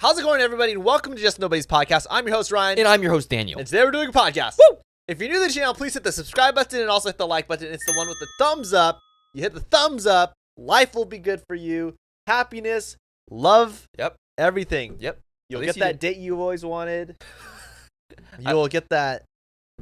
How's it going, everybody? And welcome to Just Nobody's Podcast. I'm your host, Ryan. And I'm your host, Daniel. And today we're doing a podcast. Woo! If you're new to the channel, please hit the subscribe button and also hit the like button. It's the one with the thumbs up. You hit the thumbs up, life will be good for you. Happiness, love, everything. You'll get that date you always wanted. You'll get that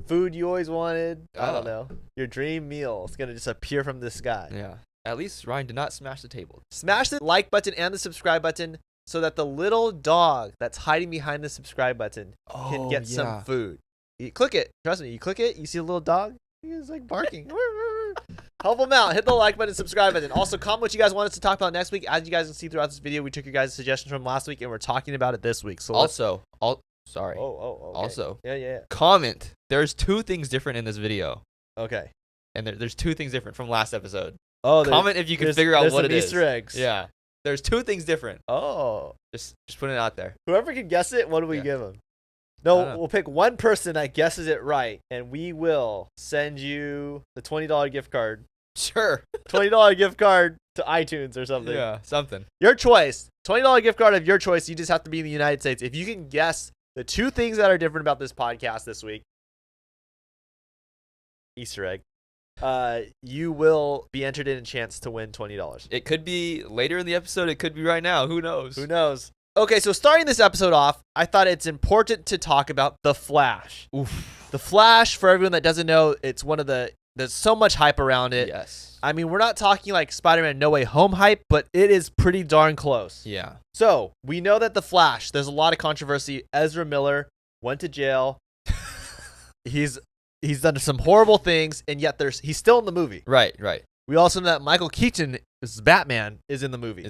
food you always wanted. I don't know. Your dream meal is going to just appear from the sky. Yeah. At least Ryan did not smash the table. Smash the like button and the subscribe button so that the little dog that's hiding behind the subscribe button can get some food. You click it. Trust me. You click it. You see a little dog. He's like barking. Help him out. Hit the like button, subscribe button. Also, comment what you guys want us to talk about next week. As you guys can see throughout this video, we took your guys' suggestions from last week, and we're talking about it this week. So sorry. Okay. Also, yeah. Comment. There's two things different in this video. Okay. And there's two things different from last episode. Oh, comment if you can figure out what it is. Easter eggs. Yeah. There's two things different. Oh. Just putting it out there. Whoever can guess it, what do we give them? No, we'll pick one person that guesses it right, and we will send you the $20 gift card. Sure. $20 gift card to iTunes or something. Yeah, something. Your choice. $20 gift card of your choice. You just have to be in the United States. If you can guess the two things that are different about this podcast this week, Easter egg, you will be entered in a chance to win $20. It could be later in the episode. It could be right now. Who knows? Who knows? Okay, so starting this episode off, I thought it's important to talk about The Flash. Oof. The Flash, for everyone that doesn't know, it's one of there's so much hype around it. Yes. I mean, we're not talking like Spider-Man No Way Home hype, but it is pretty darn close. Yeah. So, we know that The Flash, there's a lot of controversy. Ezra Miller went to jail. He's done some horrible things, and yet he's still in the movie. Right. We also know that Michael Keaton's Batman is in the movie.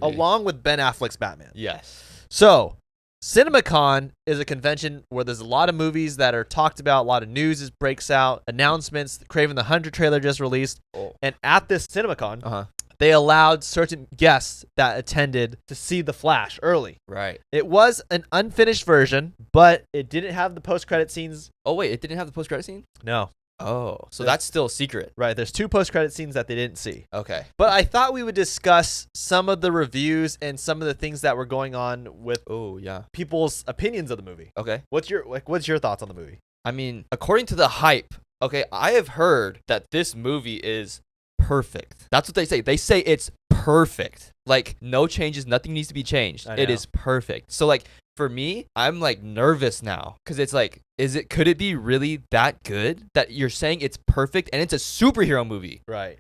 Along with Ben Affleck's Batman. Yes. So, CinemaCon is a convention where there's a lot of movies that are talked about, a lot of news breaks out, announcements. Craven the Hunter trailer just released. Oh. And at this CinemaCon, they allowed certain guests that attended to see The Flash early. Right. It was an unfinished version, but it didn't have the post-credit scenes. Oh, wait. It didn't have the post-credit scene? No. Oh, so that's still secret. Right. There's two post-credit scenes that they didn't see. Okay. But I thought we would discuss some of the reviews and some of the things that were going on with people's opinions of the movie. Okay. What's your thoughts on the movie? I mean, according to the hype, I have heard that this movie is perfect. That's what they say. They say it's perfect. Like, no changes, nothing needs to be changed. It is perfect. So, like, for me, I'm like nervous now because it's like, could it be really that good that you're saying it's perfect and it's a superhero movie? Right.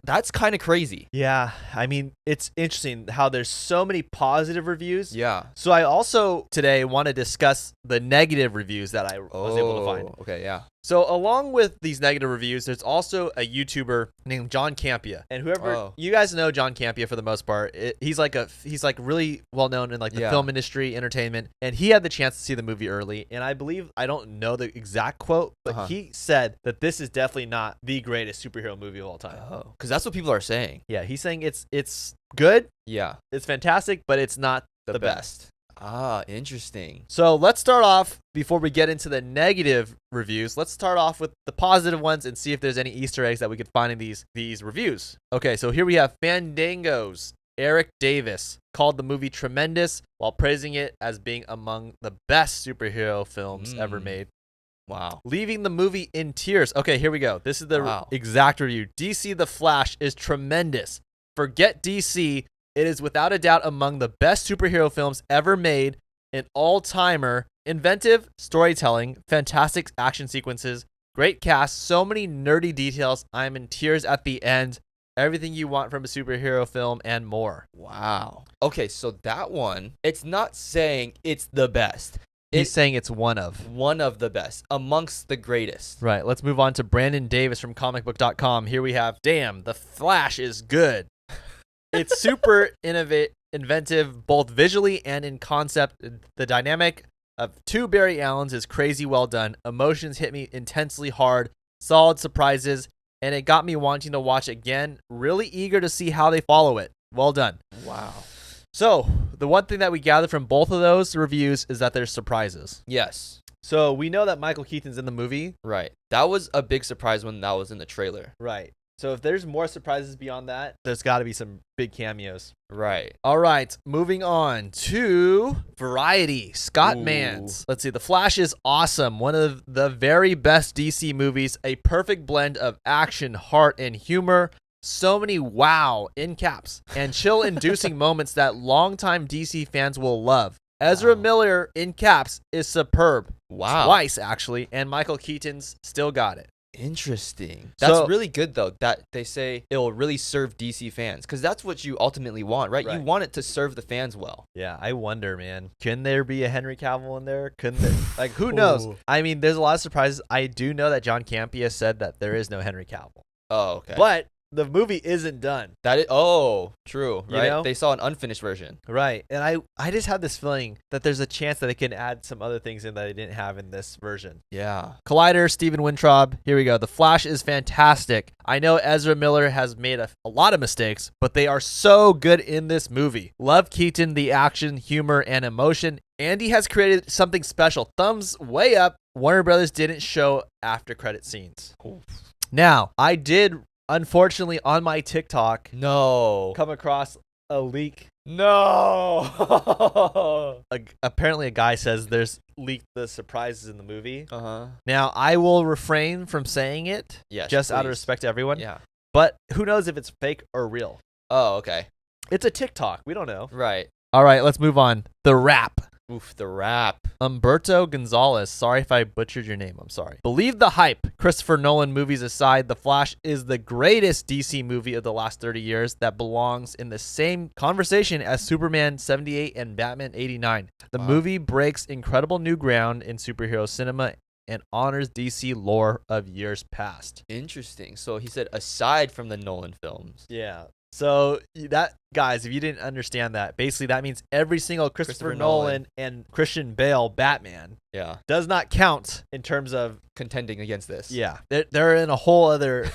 That's kind of crazy. Yeah. I mean, it's interesting how there's so many positive reviews. Yeah. So I also today want to discuss the negative reviews that I was able to find. Okay. Yeah. So along with these negative reviews, there's also a YouTuber named John Campea, and whoever you guys know John Campea for the most part, he's like really well known in like the film industry, entertainment, and he had the chance to see the movie early, and I believe, I don't know the exact quote, but he said that this is definitely not the greatest superhero movie of all time. Oh, because that's what people are saying. Yeah, he's saying it's good. Yeah, it's fantastic, but it's not the best. Ah, interesting. So let's start off, before we get into the negative reviews, let's start off with the positive ones and see if there's any Easter eggs that we could find in these reviews. Okay, so here we have Fandango's Eric Davis called the movie tremendous while praising it as being among the best superhero films ever made. Wow. Leaving the movie in tears. Okay, here we go. This is the exact review. DC The Flash is tremendous. Forget DC. It is without a doubt among the best superhero films ever made, an all-timer, inventive storytelling, fantastic action sequences, great cast, so many nerdy details. I'm in tears at the end. Everything you want from a superhero film and more. Wow. Okay, so that one, it's not saying it's the best. He's saying it's one of the best, amongst the greatest. Right. Let's move on to Brandon Davis from comicbook.com. Here we have, damn, The Flash is good. It's super inventive, both visually and in concept. The dynamic of two Barry Allens is crazy well done. Emotions hit me intensely hard. Solid surprises. And it got me wanting to watch again. Really eager to see how they follow it. Well done. Wow. So, the one thing that we gathered from both of those reviews is that there's surprises. Yes. So, we know that Michael Keaton's in the movie. Right. That was a big surprise when that was in the trailer. Right. So if there's more surprises beyond that, there's got to be some big cameos. Right. All right, moving on to Variety. Scott Mans. Let's see. The Flash is awesome. One of the very best DC movies. A perfect blend of action, heart, and humor. So many wow in caps and chill-inducing moments that longtime DC fans will love. Ezra Miller in caps is superb. Wow. Twice, actually, and Michael Keaton's still got it. Interesting. That's really good, though, that they say it will really serve DC fans, because that's what you ultimately want, right? You want it to serve the fans well. Yeah, I wonder, man. Can there be a Henry Cavill in there? Couldn't there? Like, who knows? I mean, there's a lot of surprises. I do know that John Campea said that there is no Henry Cavill. Oh, okay. But the movie isn't done. True, right? You know? They saw an unfinished version. Right. And I just have this feeling that there's a chance that they can add some other things in that they didn't have in this version. Yeah. Collider, Steven Wintraub. Here we go. The Flash is fantastic. I know Ezra Miller has made a lot of mistakes, but they are so good in this movie. Love Keaton, the action, humor, and emotion. Andy has created something special. Thumbs way up. Warner Brothers didn't show after credit scenes. Oof. Now, I did, unfortunately, on my TikTok, come across a leak. No. Apparently, a guy says there's leaked the surprises in the movie. Uh-huh. Now, I will refrain from saying it, just out of respect to everyone. Yeah. But who knows if it's fake or real? Oh, okay. It's a TikTok. We don't know. Right. All right, let's move on. The Rap. Oof, The Rap. Humberto Gonzalez. Sorry if I butchered your name. I'm sorry. Believe the hype. Christopher Nolan movies aside, The Flash is the greatest DC movie of the last 30 years that belongs in the same conversation as Superman 78 and Batman 89. The movie breaks incredible new ground in superhero cinema and honors DC lore of years past. Interesting. So he said aside from the Nolan films. Yeah. So that, guys, if you didn't understand that, basically that means every single Christopher Nolan and Christian Bale Batman does not count in terms of contending against this. Yeah. They're in a whole other,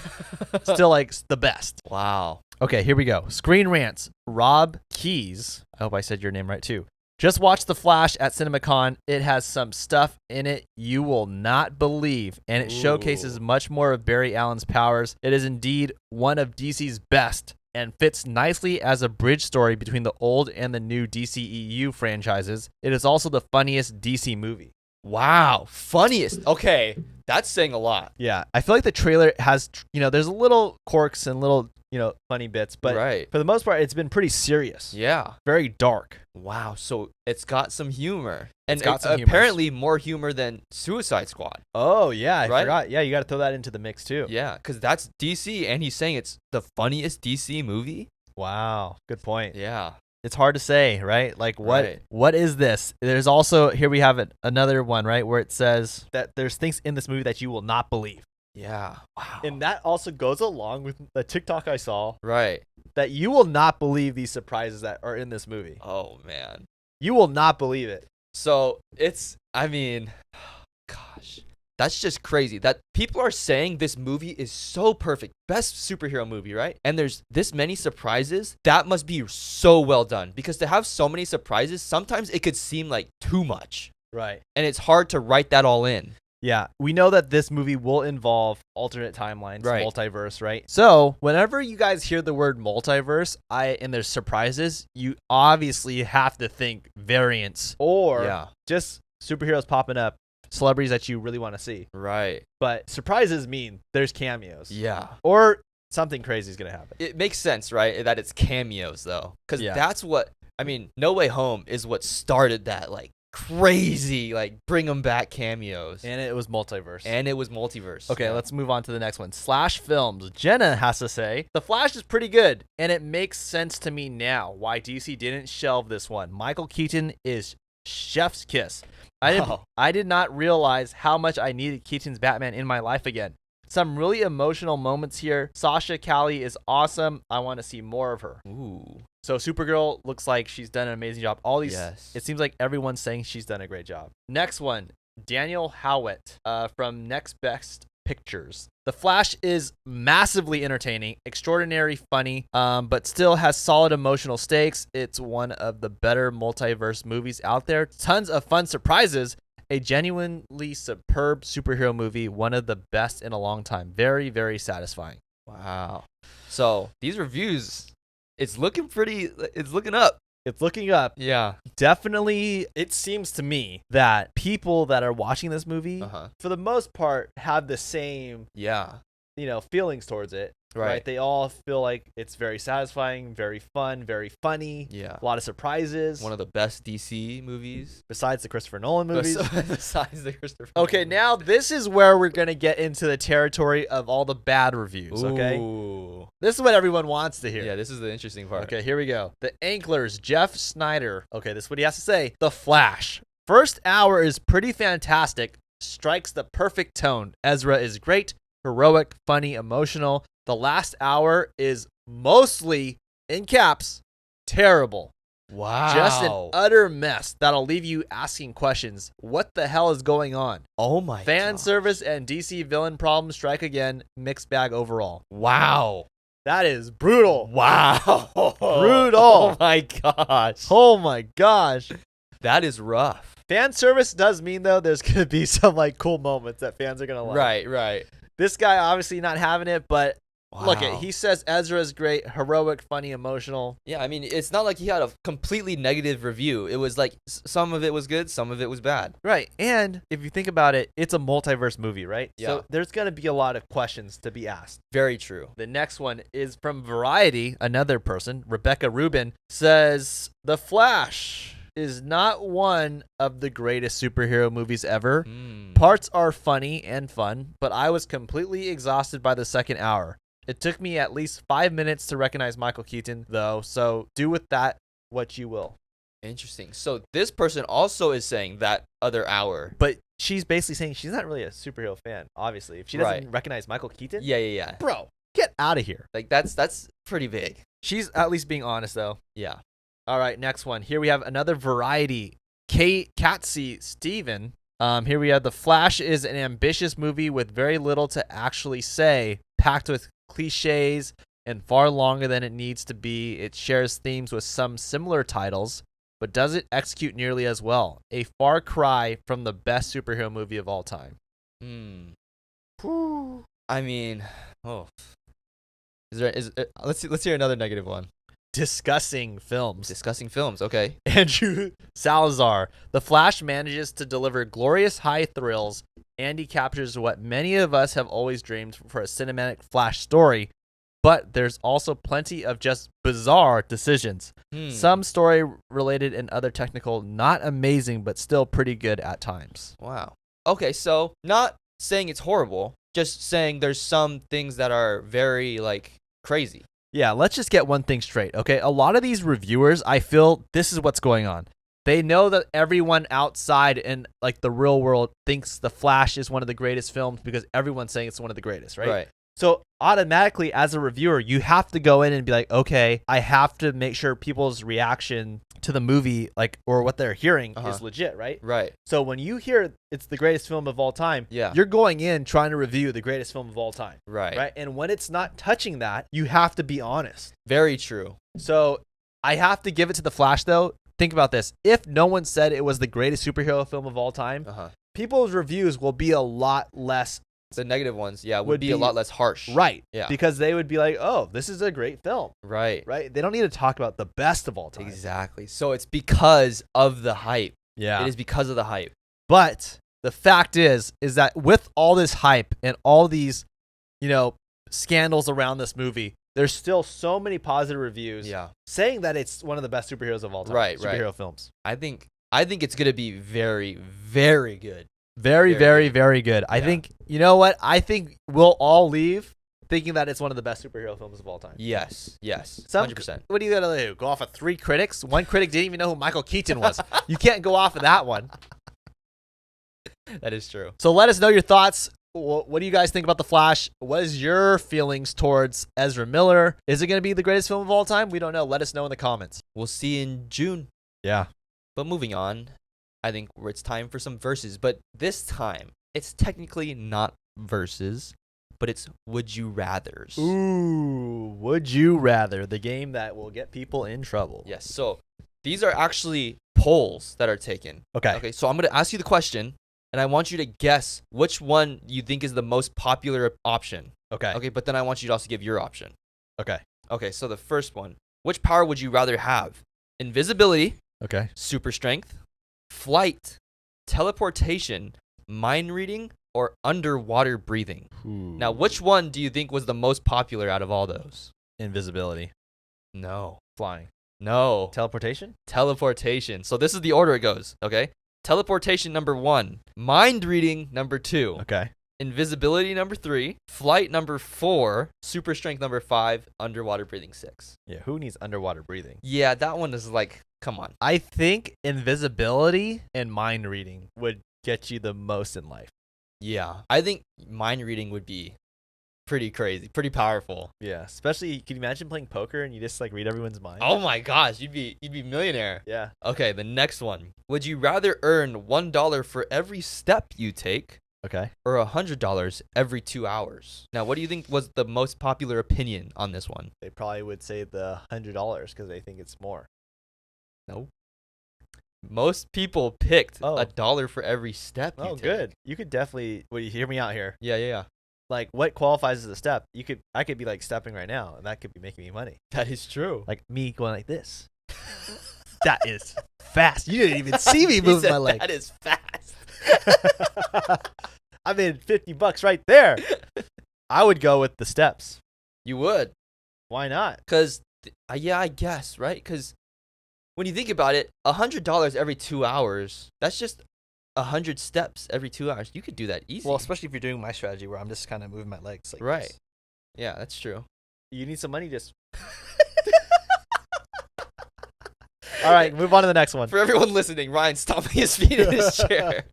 still like the best. Wow. Okay, here we go. Screen Rants. Rob Keys. I hope I said your name right too. Just watch The Flash at CinemaCon. It has some stuff in it you will not believe, and it showcases much more of Barry Allen's powers. It is indeed one of DC's best and fits nicely as a bridge story between the old and the new DCEU franchises. It is also the funniest DC movie. Wow. Funniest. Okay. That's saying a lot. Yeah. I feel like the trailer has, there's a little quirks and little, funny bits, but for the most part, it's been pretty serious. Yeah. Very dark. Wow. So it's got some humor. And apparently apparently more humor than Suicide Squad. Oh, yeah. I forgot. Yeah, you got to throw that into the mix, too. Yeah, because that's DC, and he's saying it's the funniest DC movie. Wow. Good point. Yeah. It's hard to say, right? Like, what is this? There's also, here we have another one, right, where it says that there's things in this movie that you will not believe. Yeah. Wow. And that also goes along with the TikTok I saw. Right. That you will not believe these surprises that are in this movie. Oh, man. You will not believe it. So gosh, that's just crazy that people are saying this movie is so perfect. Best superhero movie, right? And there's this many surprises. That must be so well done, because to have so many surprises, sometimes it could seem like too much. Right. And it's hard to write that all in. Yeah, we know that this movie will involve alternate timelines, multiverse, right? So whenever you guys hear the word multiverse, and there's surprises, you obviously have to think variants or just superheroes popping up, celebrities that you really want to see. Right. But surprises mean there's cameos. Yeah. Or something crazy is going to happen. It makes sense, right? That it's cameos, though. Because that's what, No Way Home is what started that, crazy, bring them back cameos. And it was multiverse. Okay, let's move on to the next one. Slash Films. Jenna has to say, The Flash is pretty good, and it makes sense to me now why DC didn't shelve this one. Michael Keaton is chef's kiss. I did not realize how much I needed Keaton's Batman in my life again. Some really emotional moments here. Sasha Calle is awesome. I want to see more of her. Ooh. So Supergirl looks like she's done an amazing job. All these, It seems like everyone's saying she's done a great job. Next one, Daniel Howitt from Next Best Pictures. The Flash is massively entertaining, extraordinary funny, but still has solid emotional stakes. It's one of the better multiverse movies out there. Tons of fun surprises. A genuinely superb superhero movie, one of the best in a long time. Very, very satisfying. Wow. So these reviews, it's looking up. It's looking up. Yeah. Definitely, it seems to me that people that are watching this movie, Uh-huh. for the most part, have the same, Yeah. feelings towards it. Right. They all feel like it's very satisfying, very fun, very funny. Yeah. A lot of surprises. One of the best DC movies. Besides the Christopher Nolan movies. Besides the Christopher Okay, Nolan now this is where we're going to get into the territory of all the bad reviews, okay? Ooh. This is what everyone wants to hear. Yeah, this is the interesting part. Okay, here we go. The Anklers, Jeff Snyder. Okay, this is what he has to say. The Flash. First hour is pretty fantastic. Strikes the perfect tone. Ezra is great, heroic, funny, emotional. The last hour is mostly, in caps, terrible. Wow. Just an utter mess that'll leave you asking questions. What the hell is going on? Oh my Fan gosh. service and DC villain problems strike again. Mixed bag overall. Wow. That is brutal. Wow. Brutal. Oh my gosh. Oh my gosh. That is rough. Fan service does mean, though, there's going to be some cool moments that fans are going to like. Right. This guy obviously not having it, but look Wow. he says Ezra is great, heroic, funny, emotional. Yeah, I mean, it's not like he had a completely negative review. It was like some of it was good, some of it was bad. Right. And if you think about it, it's a multiverse movie, right? Yeah. So there's going to be a lot of questions to be asked. Very true. The next one is from Variety. Another person, Rebecca Rubin, says The Flash is not one of the greatest superhero movies ever. Parts are funny and fun, but I was completely exhausted by the second hour. It took me at least 5 minutes to recognize Michael Keaton, though, so do with that what you will. Interesting. So this person also is saying that other hour. But she's basically saying she's not really a superhero fan, obviously. If she doesn't Right. recognize Michael Keaton, Yeah. bro, get out of here. Like that's pretty big. She's at least being honest, though. Yeah. All right, next one. Here we have another Variety. Katsy Steven. Here we have The Flash is an ambitious movie with very little to actually say, packed with cliches and far longer than it needs to be. It shares themes with some similar titles, but doesn't execute nearly as well. A far cry from the best superhero movie of all time. I mean, let's hear another negative one. Discussing films. Discussing films, okay. Andrew Salazar. The Flash manages to deliver glorious high thrills. Andy captures what many of us have always dreamed for a cinematic Flash story, but there's also plenty of just bizarre decisions. Some story related and other technical, not amazing, but still pretty good at times. Wow. Okay, so not saying it's horrible, just saying there's some things that are very crazy. Yeah, let's just get one thing straight, okay? A lot of these reviewers, I feel this is what's going on. They know that everyone outside in the real world thinks The Flash is one of the greatest films because everyone's saying it's one of the greatest, right? Right. So automatically, as a reviewer, you have to go in and be like, okay, I have to make sure people's reaction to the movie, or what they're hearing, is legit, right? Right. So when you hear it's the greatest film of all time, Yeah. you're going in trying to review the greatest film of all time. Right. Right. And when it's not touching that, you have to be honest. Very true. So I have to give it to The Flash, though. Think about this. If no one said it was the greatest superhero film of all time, people's reviews will be a lot less. The negative ones, would be a lot less harsh. Right. Yeah. Because they would be like, oh, this is a great film. Right. Right. They don't need to talk about the best of all time. Exactly. So it's because of the hype. Yeah. It is because of the hype. But the fact is that with all this hype and all these, scandals around this movie, there's still so many positive reviews saying that it's one of the best superheroes of all time. Right. Superhero films. I think it's going to be very, very good. Very, very good. I think, you know what? I think we'll all leave thinking that it's one of the best superhero films of all time. Yes. 100%. What are you going to do? Go off of 3 critics? One critic didn't even know who Michael Keaton was. You can't go off of that one. That is true. So let us know your thoughts. What do you guys think about The Flash? What is your feelings towards Ezra Miller? Is it going to be the greatest film of all time? We don't know. Let us know in the comments. We'll see you in June. Yeah. But moving on, I think it's time for some verses. But this time, it's technically not verses, but it's Would You Rathers. Ooh, Would You Rather, the game that will get people in trouble. Yes. So these are actually polls that are taken. Okay. So I'm going to ask you the question, and I want you to guess which one you think is the most popular option. Okay. Okay, but then I want you to also give your option. Okay. Okay, so the first one. Which power would you rather have? Invisibility, Okay. super strength, flight, teleportation, mind reading, or underwater breathing? Ooh. Now, which one do you think was the most popular out of all those? Invisibility. No. Flying. No. Teleportation? Teleportation. So this is the order it goes, okay? Teleportation number 1, mind reading number 2, Okay. invisibility number 3, flight number 4, super strength number 5, underwater breathing 6. Yeah, who needs underwater breathing? Yeah, that one is like, come on. I think invisibility and mind reading would get you the most in life. Yeah, I think mind reading would be pretty crazy, pretty powerful. Yeah, especially can you imagine playing poker and you just like read everyone's mind? Oh my gosh, you'd be millionaire. Yeah. Okay, the next one. Would you rather earn $1 for every step you take Okay. or $100 every 2 hours? Now, what do you think was the most popular opinion on this one? They probably would say the $100 because they think it's more. No. Most people picked Oh. $1 for every step you Oh, take. good. You could definitely. Well, you hear me out here. Yeah. Like, what qualifies as a step? I could be like stepping right now, and that could be making me money. That is true. Like me going like this. That is fast. You didn't even see me He move said my leg. That is fast. I made $50 right there. I would go with the steps. You would. Why not? Because, yeah, I guess, right? Because when you think about it, $100 every 2 hours, that's just 100 steps every 2 hours. You could do that easy. Well, especially if you're doing my strategy where I'm just kind of moving my legs. Like right. this. Yeah, that's true. You need some money, just. All right, move on to the next one. For everyone listening, Ryan's stomping his feet in his chair.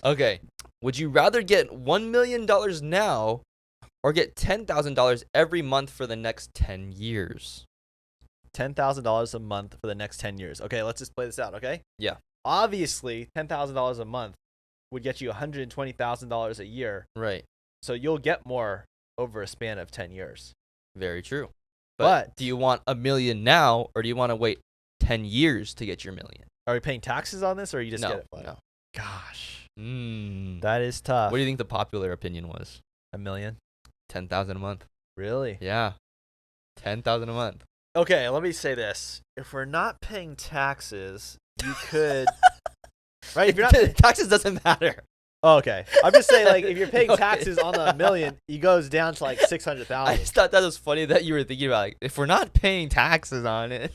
Okay. Would you rather get $1 million now or get $10,000 every month for the next 10 years? $10,000 a month for the next 10 years. Okay, let's just play this out, okay? Yeah. Obviously, $10,000 a month would get you $120,000 a year. Right. So you'll get more over a span of 10 years. Very true. But do you want $1 million now or do you want to wait 10 years to get your $1 million? Are we paying taxes on this or you just get it flat? No. Gosh. Mm. That is tough. What do you think the popular opinion was? $1 million? 10,000 a month. Really? Yeah. 10,000 a month. Okay, let me say this. If we're not paying taxes, you could right? If you're not taxes doesn't matter. Oh, okay. I'm just saying, like, if you're paying Okay. taxes on the $1 million, it goes down to like 600,000. I just thought that was funny that you were thinking about, like, if we're not paying taxes on it.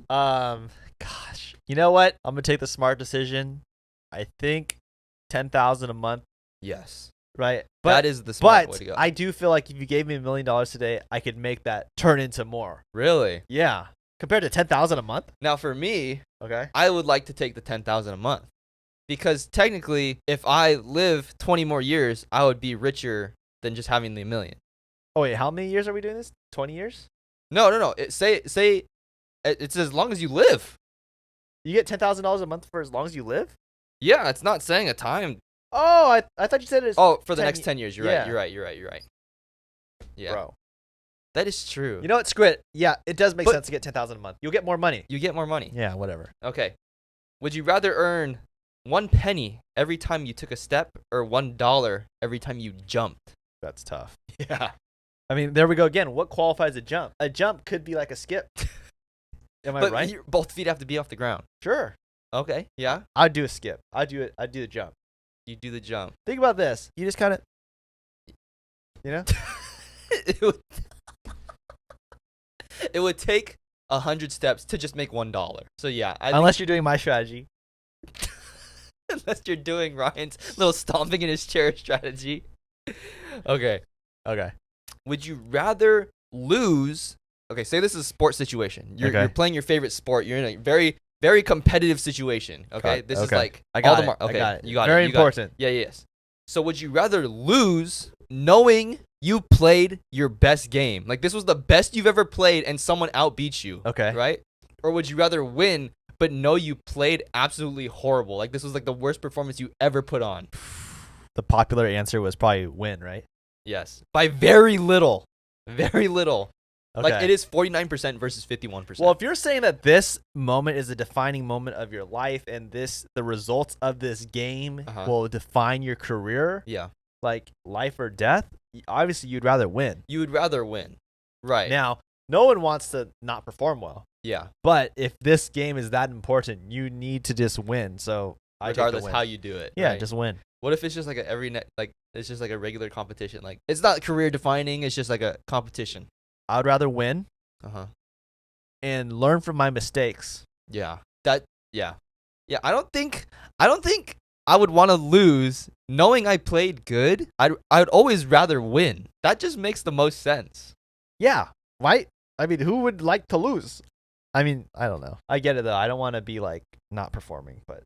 Gosh, you know what? I'm gonna take the smart decision. I think 10,000 a month, Yes. right? That is the smart way to go. I do feel like if you gave me $1 million today, I could make that turn into more. Really? Yeah, compared to 10,000 a month. Now, for me, Okay. I would like to take the 10,000 a month. Because technically, if I live 20 more years, I would be richer than just having the $1 million. Oh wait, how many years are we doing this? 20 years? No. It's as long as you live. You get $10,000 a month for as long as you live? Yeah, it's not saying a time. Oh, I thought you said it's. Oh, for the 10 next 10 years. You're yeah. right. Yeah. Bro. That is true. You know what? Screw it. Yeah, it does make But- sense to get 10,000 a month. You'll get more money. You get more money. Yeah, whatever. Okay. Would you rather earn 1 penny every time you took a step or $1 every time you jumped? That's tough. Yeah. I mean, there we go again. What qualifies a jump? A jump could be like a skip. Am I But right? both feet have to be off the ground. Sure. Okay. Yeah. I'd do a skip. I'd do the jump. You do the jump. Think about this. You just kind of, you know? It would take 100 steps to just make $1. So yeah. Unless you're doing my strategy. Unless you're doing Ryan's little stomping in his chair strategy. Okay. Okay. Would you rather lose? Okay, say this is a sports situation. Okay. You're playing your favorite sport. You're in a very, very competitive situation. Okay, this is like I got all it. the okay, I got it. you got Very it. You got it. important. Yeah, yes. So would you rather lose knowing you played your best game? Like this was the best you've ever played and someone outbeat you. Okay. Right? Or would you rather win but know you played absolutely horrible? Like this was like the worst performance you ever put on. The popular answer was probably win, right? Yes. By very little. Very little. Okay. Like it is 49% versus 51%. Well, if you're saying that this moment is a defining moment of your life and the results of this game Uh-huh. will define your career, yeah. like life or death, obviously you'd rather win. You would rather win. Right. Now, no one wants to not perform well. Yeah. But if this game is that important, you need to just win. So regardless how you do it. Yeah, right? just win. What if it's just like it's just like a regular competition? Like it's not career defining. It's just like a competition. I would rather win. And learn from my mistakes. Yeah. Yeah. I don't think I would want to lose knowing I played good. I'd always rather win. That just makes the most sense. Yeah. Right? I mean, who would like to lose? I mean, I don't know. I get it though. I don't want to be like not performing, but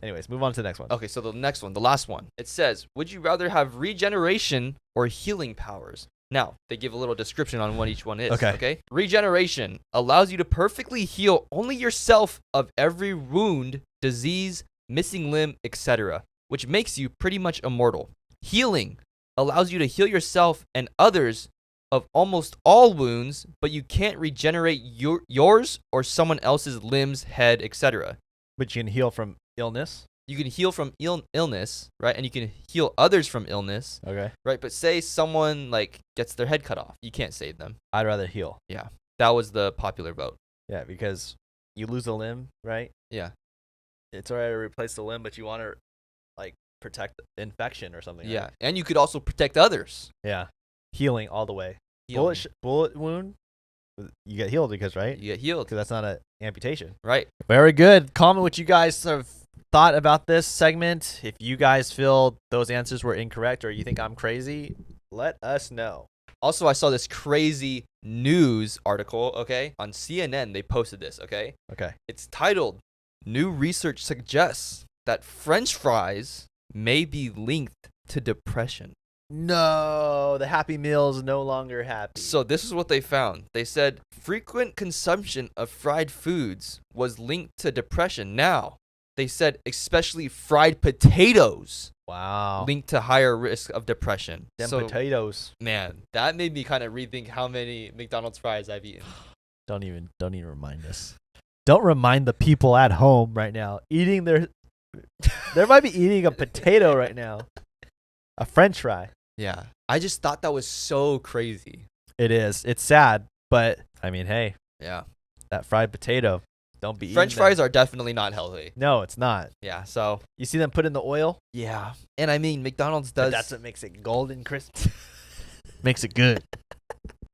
anyways, move on to the next one. Okay, so the next one, the last one. It says, would you rather have regeneration or healing powers? Now, they give a little description on what each one is. Okay. Regeneration allows you to perfectly heal only yourself of every wound, disease, missing limb, etc., which makes you pretty much immortal. Healing allows you to heal yourself and others of almost all wounds, but you can't regenerate yours or someone else's limbs, head, etc. But you can heal from illness. You can heal from illness, right? And you can heal others from illness. Okay. Right, but say someone like gets their head cut off. You can't save them. I'd rather heal. Yeah. That was the popular vote. Yeah, because you lose a limb, right? Yeah. It's alright to replace the limb, but you want to like protect infection or something. Yeah. Right? And you could also protect others. Yeah. Healing all the way. Healing. Bullet wound, you get healed because, right? You get healed. Because that's not an amputation. Right. Very good. Comment what you guys have thought about this segment. If you guys feel those answers were incorrect or you think I'm crazy, let us know. Also, I saw this crazy news article, okay? On CNN, they posted this, okay? Okay. It's titled, New Research Suggests That French Fries May Be Linked to Depression. No, the Happy Meal is no longer happy. So this is what they found. They said frequent consumption of fried foods was linked to depression. Now, they said especially fried potatoes. Wow. Linked to higher risk of depression. Them potatoes. Man, that made me kind of rethink how many McDonald's fries I've eaten. Don't even remind us. Don't remind the people at home right now eating their. They might be eating a potato right now. A French fry. Yeah. I just thought that was so crazy. It is. It's sad, but I mean, hey. Yeah. That fried potato. Don't be French fries are definitely not healthy. No, it's not. Yeah, so. You see them put in the oil? Yeah. And I mean, McDonald's does. But that's what makes it golden crisp. Makes it good.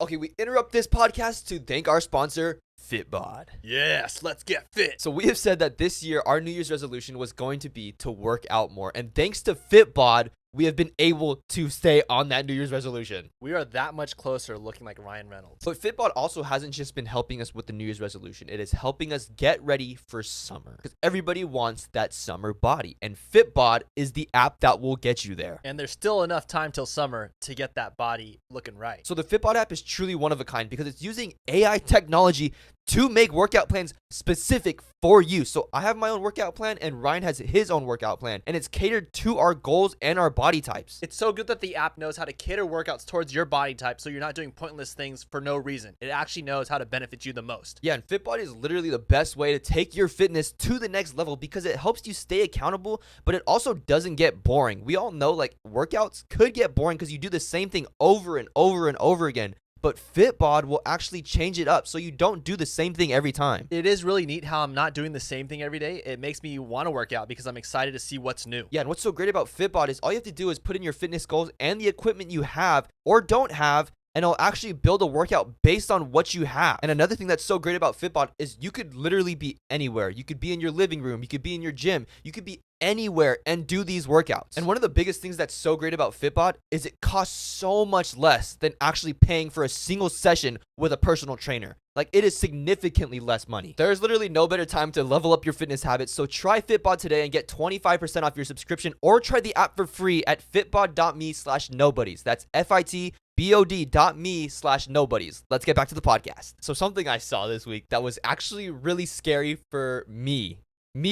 Okay, we interrupt this podcast to thank our sponsor, Fitbod. Yes, let's get fit. So we have said that this year, our New Year's resolution was going to be to work out more. And thanks to Fitbod, we have been able to stay on that New Year's resolution. We are that much closer looking like Ryan Reynolds. But Fitbod also hasn't just been helping us with the New Year's resolution. It is helping us get ready for summer. Because everybody wants that summer body. And Fitbod is the app that will get you there. And there's still enough time till summer to get that body looking right. So the Fitbod app is truly one of a kind because it's using AI technology to make workout plans specific for you. So I have my own workout plan and Ryan has his own workout plan. And it's catered to our goals and our body types. It's so good that the app knows how to cater workouts towards your body type so you're not doing pointless things for no reason. It actually knows how to benefit you the most. Yeah, and Fitbod is literally the best way to take your fitness to the next level because it helps you stay accountable, but it also doesn't get boring. We all know like workouts could get boring because you do the same thing over and over and over again. But Fitbod will actually change it up so you don't do the same thing every time. It is really neat how I'm not doing the same thing every day. It makes me want to work out because I'm excited to see what's new. Yeah, and what's so great about Fitbod is all you have to do is put in your fitness goals and the equipment you have or don't have, and it'll actually build a workout based on what you have. And another thing that's so great about Fitbod is you could literally be anywhere. You could be in your living room. You could be in your gym. You could be anywhere and do these workouts. And one of the biggest things that's so great about Fitbod is it costs so much less than actually paying for a single session with a personal trainer. Like it is significantly less money. There's literally no better time to level up your fitness habits. So try Fitbod today and get 25% off your subscription or try the app for free at fitbod.me/nobodies. That's FITBOD.me/nobodies. Let's get back to the podcast. So something I saw this week that was actually really scary for me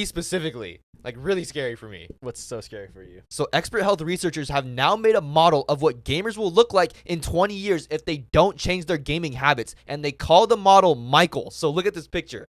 specifically, like really scary for me. What's so scary for you? So expert health researchers have now made a model of what gamers will look like in 20 years if they don't change their gaming habits, and they call the model Michael. So look at this picture.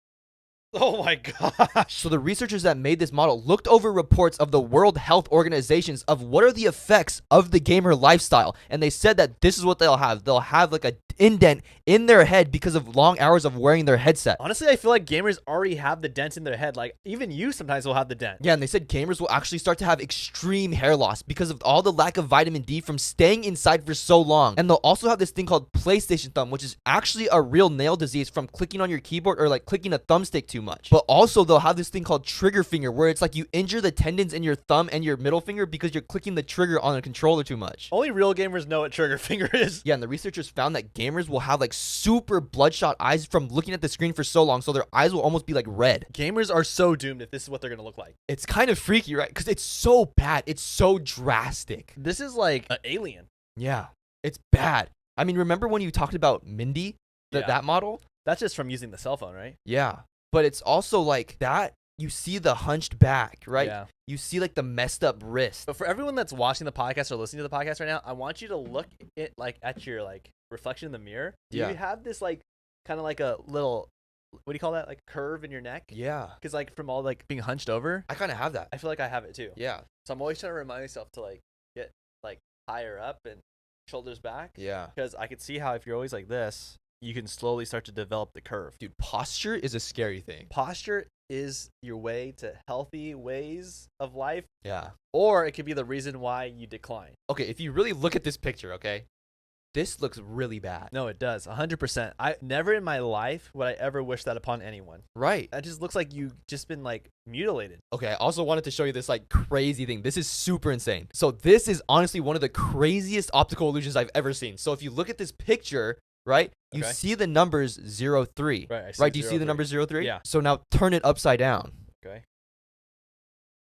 Oh my gosh. So the researchers that made this model looked over reports of the World Health Organizations of what are the effects of the gamer lifestyle. And they said that this is what they'll have. They'll have like a indent in their head because of long hours of wearing their headset. Honestly, I feel like gamers already have the dent in their head. Like, even you sometimes will have the dent. Yeah, and they said gamers will actually start to have extreme hair loss because of all the lack of vitamin D from staying inside for so long. And they'll also have this thing called PlayStation thumb, which is actually a real nail disease from clicking on your keyboard or like clicking a thumbstick too much. But also they'll have this thing called trigger finger, where it's like you injure the tendons in your thumb and your middle finger because you're clicking the trigger on a controller too much. Only real gamers know what trigger finger is. Yeah, and the researchers found that gamers will have like super bloodshot eyes from looking at the screen for so long, so their eyes will almost be like red. Gamers are so doomed if this is what they're gonna look like. It's kind of freaky, right? Because it's so bad. It's so drastic. This is like an alien. Yeah, it's bad. I mean, remember when you talked about Mindy, that model? That's just from using the cell phone, right? Yeah, but it's also like that. You see the hunched back, right? Yeah. You see like the messed up wrist. But for everyone that's watching the podcast or listening to the podcast right now, I want you to look at your like reflection in the mirror. Do you have this like kind of like a little, what do you call that? Like curve in your neck? Yeah. Because like from all like being hunched over, I kind of have that. I feel like I have it too. Yeah. So I'm always trying to remind myself to like get like higher up and shoulders back. Yeah. Because I could see how if you're always like this, you can slowly start to develop the curve. Dude, posture is a scary thing. Posture is your way to healthy ways of life. Yeah. Or it could be the reason why you decline. Okay, if you really look at this picture, okay, this looks really bad. No, it does. 100%. I never in my life would I ever wish that upon anyone. Right. That just looks like you've just been like mutilated. Okay, I also wanted to show you this like crazy thing. This is super insane. So this is honestly one of the craziest optical illusions I've ever seen. So if you look at this picture, right, you see the numbers 03. Right, do you see the number 03? Yeah. So now turn it upside down. Okay.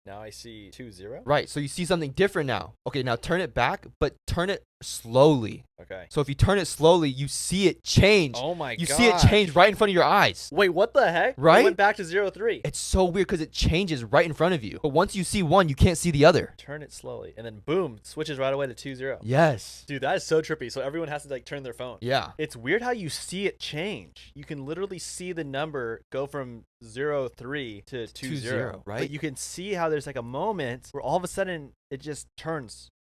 Now I see 20. Right, so you see something different now. Okay, now turn it back, but turn it slowly. Okay. So if you turn it slowly, you see it change. Oh my god. You see it change right in front of your eyes. Wait, what the heck? Right? It went back to 03. It's so weird because it changes right in front of you. But once you see one, you can't see the other. Turn it slowly. And then boom, switches right away to 20. Yes. Dude, that is so trippy. So everyone has to like turn their phone. Yeah. It's weird how you see it change. You can literally see the number go from 03 to 20, right? But you can see how there's like a moment where all of a sudden it just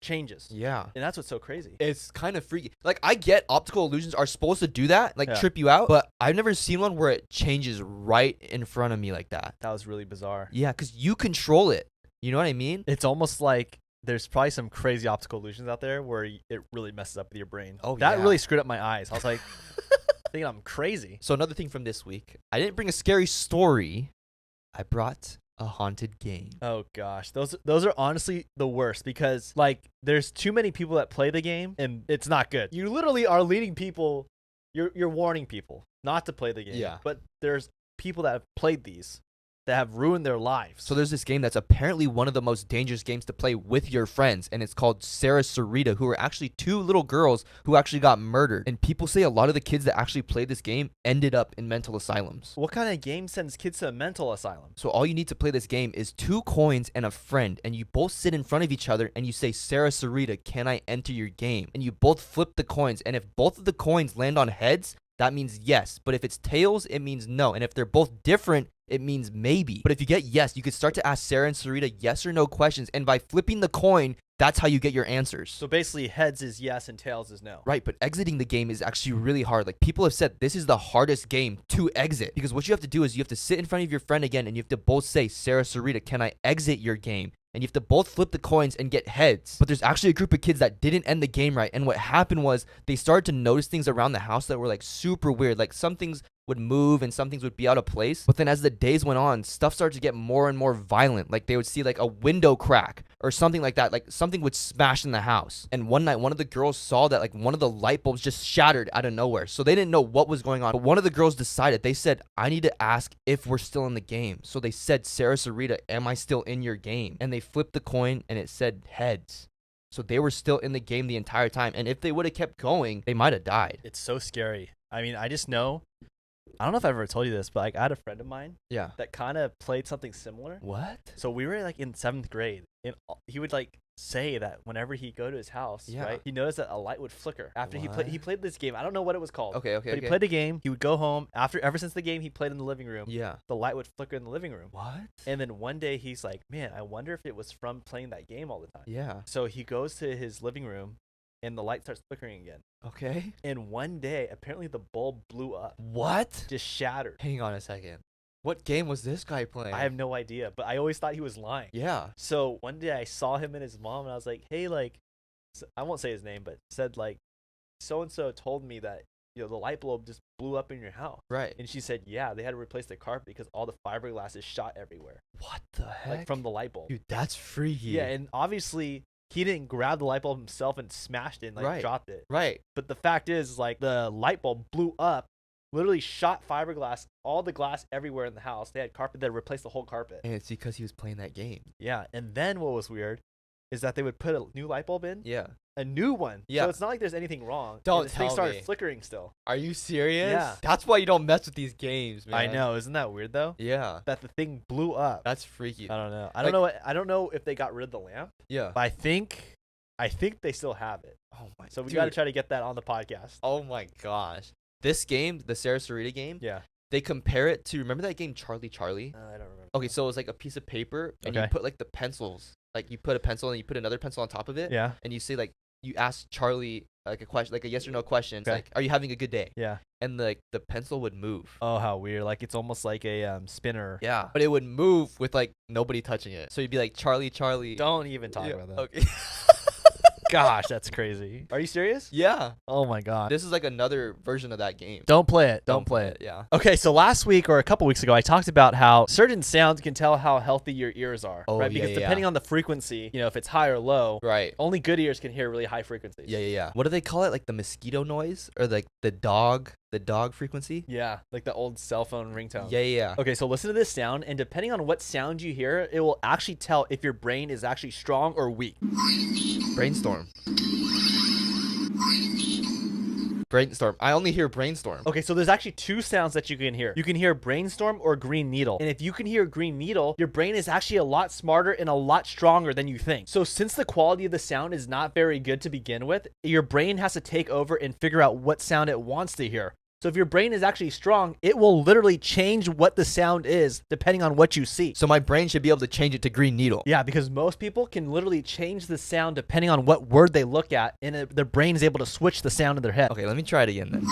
changes. Yeah. And that's what's so crazy. It's kind of freaky. Like, I get optical illusions are supposed to do that, like trip you out, but I've never seen one where it changes right in front of me like that. That was really bizarre. Yeah, because you control it. You know what I mean? It's almost like there's probably some crazy optical illusions out there where it really messes up with your brain. Oh, that yeah. really screwed up my eyes. I was like, thinking I'm crazy. So another thing from this week, I didn't bring a scary story. I brought a haunted game. Oh gosh, those are honestly the worst because like there's too many people that play the game and it's not good. You literally are leading people, you're warning people not to play the game. Yeah. But there's people that have played these that have ruined their lives. So there's this game that's apparently one of the most dangerous games to play with your friends, and it's called Sara Sarita, who are actually two little girls who actually got murdered. And people say a lot of the kids that actually played this game ended up in mental asylums. What kind of game sends kids to a mental asylum? So all you need to play this game is 2 coins and a friend, and you both sit in front of each other and you say, Sara Sarita, can I enter your game? And you both flip the coins, and if both of the coins land on heads, that means yes. But if it's tails, it means no. And if they're both different, it means maybe. But if you get yes, you could start to ask Sara and Sarita yes or no questions. And by flipping the coin, that's how you get your answers. So basically heads is yes and tails is no. Right, but exiting the game is actually really hard. Like, people have said this is the hardest game to exit. Because what you have to do is you have to sit in front of your friend again and you have to both say, Sara Sarita, can I exit your game? And you have to both flip the coins and get heads. But there's actually a group of kids that didn't end the game right. And what happened was they started to notice things around the house that were like super weird. Like, some things would move and some things would be out of place. But then as the days went on, stuff started to get more and more violent. Like, they would see like a window crack or something like that. Like, something would smash in the house. And one night, one of the girls saw that like one of the light bulbs just shattered out of nowhere. So they didn't know what was going on. But one of the girls decided, they said, I need to ask if we're still in the game. So they said, Sara Sarita, am I still in your game? And they flipped the coin and it said heads. So they were still in the game the entire time. And if they would have kept going, they might have died. It's so scary. I mean, I just know, I don't know if I've ever told you this, but like I had a friend of mine that kind of played something similar. What? So we were like in 7th grade and he would like say that whenever he go to his house, Yeah. right, he noticed that a light would flicker after he What? played this game. I don't know what it was called. Okay. But he played a game. He would go home ever since the game he played in the living room. Yeah. The light would flicker in the living room. What? And then one day he's like, man, I wonder if it was from playing that game all the time. Yeah. So he goes to his living room and the light starts flickering again. Okay. And one day, apparently the bulb blew up. What? Just shattered. Hang on a second. What game was this guy playing? I have no idea, but I always thought he was lying. Yeah. So one day I saw him and his mom, and I was like, hey, like, I won't say his name, but said, like, so-and-so told me that, the light bulb just blew up in your house. Right. And she said, yeah, they had to replace the carpet because all the fiberglass is shot everywhere. What the heck? Like, from the light bulb. Dude, that's freaky. Yeah, and obviously he didn't grab the light bulb himself and smashed it and, like, dropped it. Right. But the fact is, like, the light bulb blew up, literally shot fiberglass, all the glass everywhere in the house. They had carpet that replaced the whole carpet. And it's because he was playing that game. Yeah, and then what was weird is that they would put a new light bulb in. Yeah. A new one. Yeah. So it's not like there's anything wrong. Don't this tell thing started me. flickering still. Are you serious? Yeah. That's why you don't mess with these games, man. I know. Isn't that weird though? Yeah. That the thing blew up. That's freaky. I don't know. I don't know if they got rid of the lamp. Yeah. But I think they still have it. Oh my. So we got to try to get that on the podcast. Oh my gosh. This game, the Sara Sarita game. Yeah. They compare it to, remember that game Charlie Charlie? I don't remember. Okay, so it was like a piece of paper and you put like the pencils. Like you put a pencil and you put another pencil on top of it. Yeah. And you say like, you ask Charlie like a question, like a yes or no question. It's like, are you having a good day? Yeah. And like the pencil would move. Oh, how weird. Like it's almost like a spinner. Yeah. But it would move with like nobody touching it. So you'd be like, Charlie Charlie. Don't even talk about that. Okay. Gosh, that's crazy. Are you serious? Yeah. Oh my god. This is like another version of that game. Don't play it. Don't play it. Yeah. Okay, so last week or a couple weeks ago, I talked about how certain sounds can tell how healthy your ears are. Oh, right? yeah, Because yeah, depending on the frequency, if it's high or low, Right. only good ears can hear really high frequencies. Yeah. What do they call it? Like the mosquito noise or like the dog frequency? Yeah, like the old cell phone ringtone. Yeah. Okay, so listen to this sound, and depending on what sound you hear, it will actually tell if your brain is actually strong or weak. Brainstorm. Brainstorm. I only hear brainstorm. Okay, so there's actually two sounds that you can hear. You can hear brainstorm or green needle. And if you can hear green needle, your brain is actually a lot smarter and a lot stronger than you think. So since the quality of the sound is not very good to begin with, your brain has to take over and figure out what sound it wants to hear. So if your brain is actually strong, it will literally change what the sound is depending on what you see. So my brain should be able to change it to green needle. Yeah, because most people can literally change the sound depending on what word they look at, and their brain is able to switch the sound in their head. Okay, let me try it again then.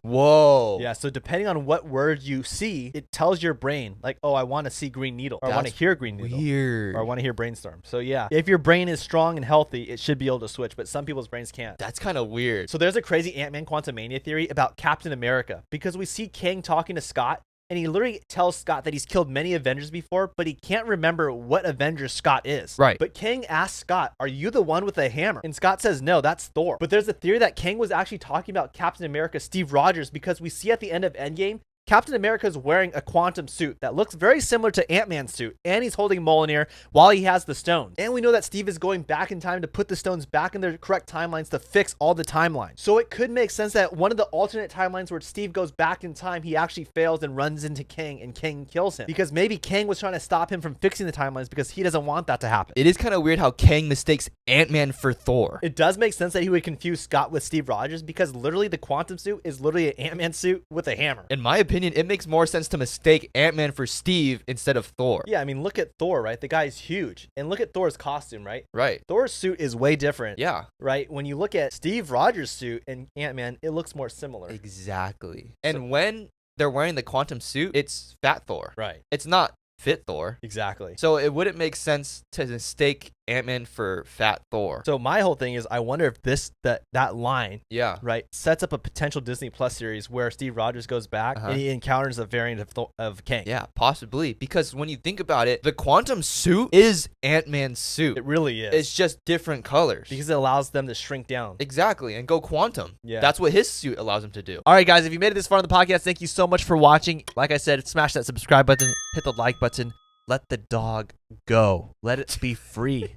Whoa. Yeah, so depending on what word you see, it tells your brain, like, oh, I want to see green needle, or I want to hear green needle. Weird. Or I want to hear brainstorm. So yeah, if your brain is strong and healthy, it should be able to switch, but some people's brains can't. That's kind of weird. So there's a crazy Ant-Man Quantumania theory about Captain America, because we see Kang talking to Scott, and he literally tells Scott that he's killed many Avengers before, but he can't remember what Avenger Scott is. Right. But Kang asks Scott, are you the one with the hammer? And Scott says, no, that's Thor. But there's a theory that Kang was actually talking about Captain America, Steve Rogers, because we see at the end of Endgame, Captain America is wearing a quantum suit that looks very similar to Ant-Man's suit, and he's holding Mjolnir while he has the stones. And we know that Steve is going back in time to put the stones back in their correct timelines to fix all the timelines. So it could make sense that one of the alternate timelines where Steve goes back in time, he actually fails and runs into Kang, and Kang kills him. Because maybe Kang was trying to stop him from fixing the timelines because he doesn't want that to happen. It is kind of weird how Kang mistakes Ant-Man for Thor. It does make sense that he would confuse Scott with Steve Rogers, because literally the quantum suit is literally an Ant-Man suit with a hammer. In my opinion, it makes more sense to mistake Ant-Man for Steve instead of Thor. Yeah, I mean, look at Thor, right? The guy's huge. And look at Thor's costume, right? Right. Thor's suit is way different. Yeah. Right? When you look at Steve Rogers' suit and Ant-Man, it looks more similar. Exactly. And when they're wearing the quantum suit, it's Fat Thor. Right. It's not Fit Thor. Exactly. So it wouldn't make sense to mistake Ant-Man for Fat Thor. So my whole thing is, I wonder if that line, yeah, right, sets up a potential Disney Plus series where Steve Rogers goes back and he encounters a variant of Kang. Yeah, possibly. Because when you think about it, the quantum suit is Ant-Man's suit. It really is. It's just different colors. Because it allows them to shrink down. Exactly, and go quantum. Yeah. That's what his suit allows him to do. All right, guys, if you made it this far in the podcast, thank you so much for watching. Like I said, smash that subscribe button, hit the like button. Let the dog go. Let it be free.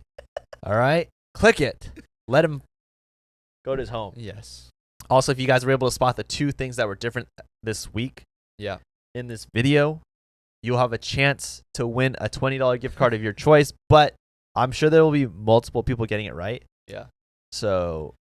All right? Click it. Let him go to his home. Yes. Also, if you guys were able to spot the two things that were different this week Yeah. in this video, you'll have a chance to win a $20 gift card of your choice. But I'm sure there will be multiple people getting it right. Yeah. So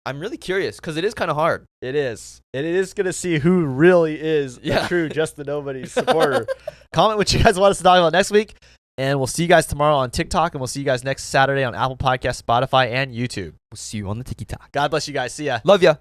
I'm really curious because it is kind of hard. it is. It is going to see who really is a true Just the Nobody supporter. Comment what you guys want us to talk about next week. And we'll see you guys tomorrow on TikTok. And we'll see you guys next Saturday on Apple Podcasts, Spotify, and YouTube. We'll see you on the TikTok. God bless you guys. See ya. Love ya.